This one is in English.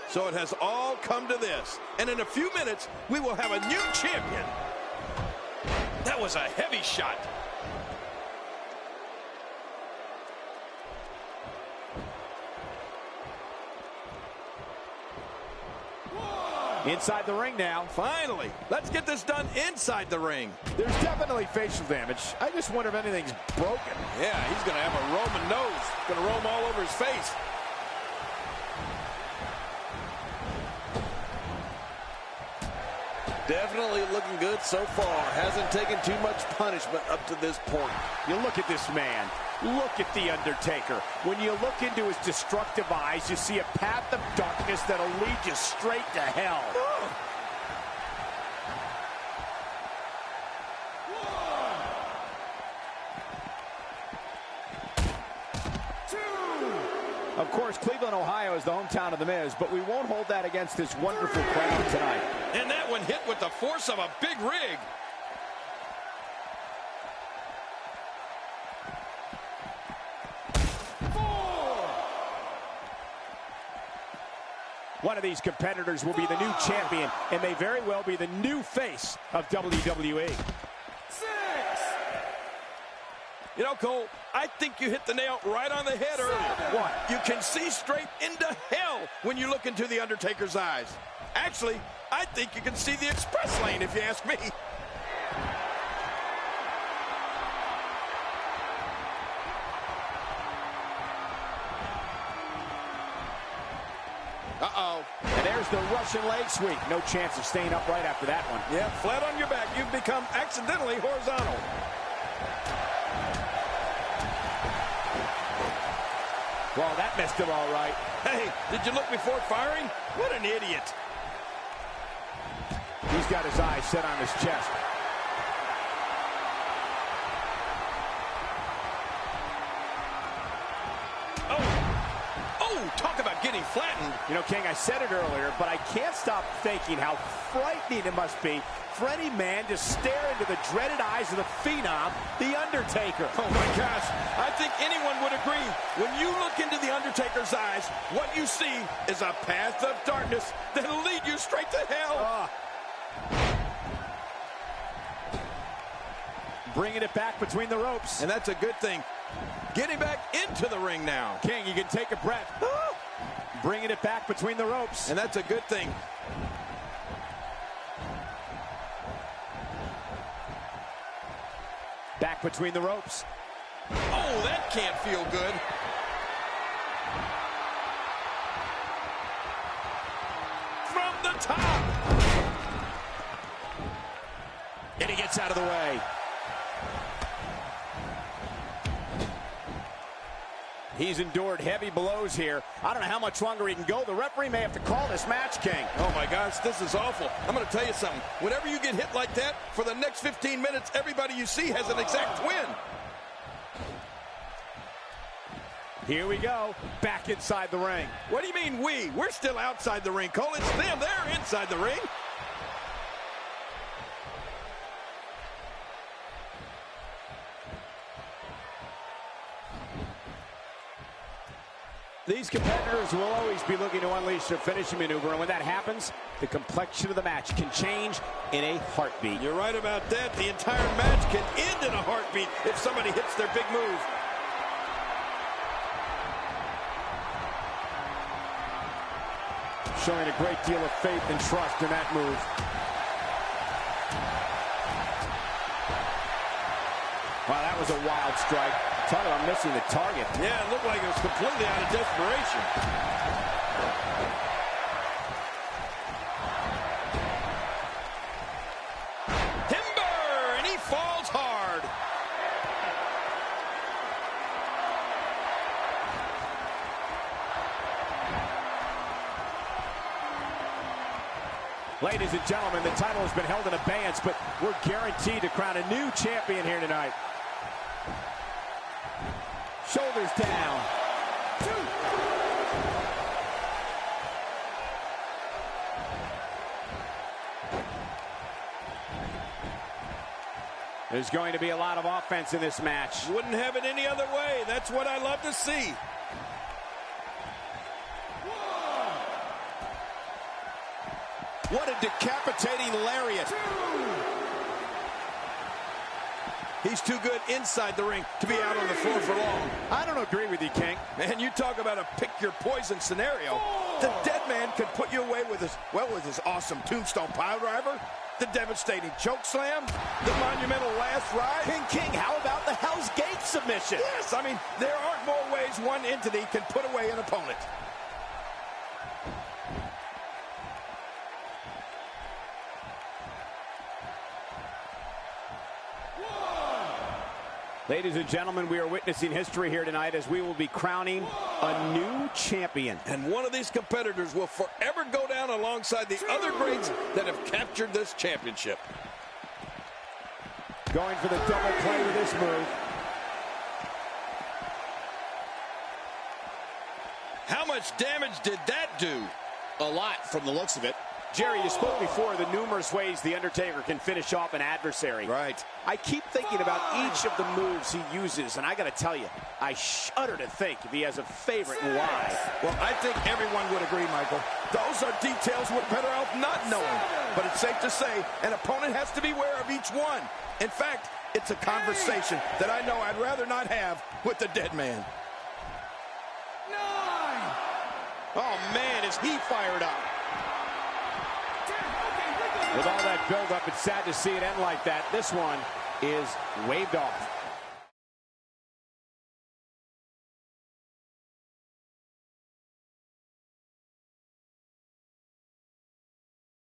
So it has all come to this. And in a few minutes, we will have a new champion. That was a heavy shot. Inside the ring now. Finally, let's get this done inside the ring. There's definitely facial damage. I just wonder if anything's broken. Yeah, he's going to have a Roman nose. Going to roam all over his face. Definitely looking good so far. Hasn't taken too much punishment up to this point. You look at this man. Look at The Undertaker. When you look into his destructive eyes, you see a path of darkness that'll lead you straight to hell. Of course, Cleveland, Ohio is the hometown of The Miz, but we won't hold that against this wonderful crowd tonight. And that one hit with the force of a big rig. One of these competitors will be the new champion and may very well be the new face of WWE. You know, Cole, I think you hit the nail right on the head earlier. What? You can see straight into hell when you look into The Undertaker's eyes. Actually, I think you can see the express lane, if you ask me. Uh-oh. And there's the Russian leg sweep. No chance of staying upright after that one. Yeah, flat on your back. You've become accidentally horizontal. Well, that messed him all right. Hey, did you look before firing? What an idiot. He's got his eyes set on his chest. Oh, talk about getting flattened. You know, King, I said it earlier, but I can't stop thinking how frightening it must be for any man to stare into the dreaded eyes of the Phenom, The Undertaker. Oh, my gosh. I think anyone would agree. When you look into The Undertaker's eyes, what you see is a path of darkness that'll lead you straight to hell. Bringing it back between the ropes. And that's a good thing. Getting back into the ring now. King, you can take a breath. Bringing it back between the ropes. And that's a good thing. Back between the ropes. Oh, that can't feel good. From the top. And he gets out of the way. He's endured heavy blows here. I don't know how much longer he can go. The referee may have to call this match, King. Oh, my gosh, this is awful. I'm going to tell you something. Whenever you get hit like that, for the next 15 minutes, everybody you see has an exact twin. Here we go. Back inside the ring. What do you mean we? We're still outside the ring, Cole. It's them. They're inside the ring. These competitors will always be looking to unleash their finishing maneuver, and when that happens, the complexion of the match can change in a heartbeat. You're right about that. The entire match can end in a heartbeat if somebody hits their big move. Showing a great deal of faith and trust in that move. Wow, that was a wild strike. Talk about missing the target. Yeah, it looked like it was completely out of desperation. Timber, and he falls hard. Ladies and gentlemen, the title has been held in abeyance, but we're guaranteed to crown a new champion here tonight. Shoulders down. There's going to be a lot of offense in this match. Wouldn't have it any other way. That's what I love to see. What a decapitating lariat. He's too good inside the ring to be out on the floor for long. I don't agree with you, King. And you talk about a pick-your-poison scenario. The dead man can put you away with his awesome tombstone piledriver, the devastating choke slam, the monumental last ride. King, how about the Hell's Gate submission? Yes, I mean, there aren't more ways one entity can put away an opponent. Ladies and gentlemen, we are witnessing history here tonight as we will be crowning a new champion. And one of these competitors will forever go down alongside the other greats that have captured this championship. Going for the double play with this move. How much damage did that do? A lot from the looks of it. Jerry, you spoke before the numerous ways The Undertaker can finish off an adversary. Right. I keep thinking about each of the moves he uses, and I got to tell you, I shudder to think if he has a favorite and why. Well, I think everyone would agree, Michael. Those are details we're better off not knowing. But it's safe to say an opponent has to be aware of each one. In fact, it's a conversation that I know I'd rather not have with the dead man. 9. Oh, man, is he fired up. With all that build-up, it's sad to see it end like that. This one is waved off.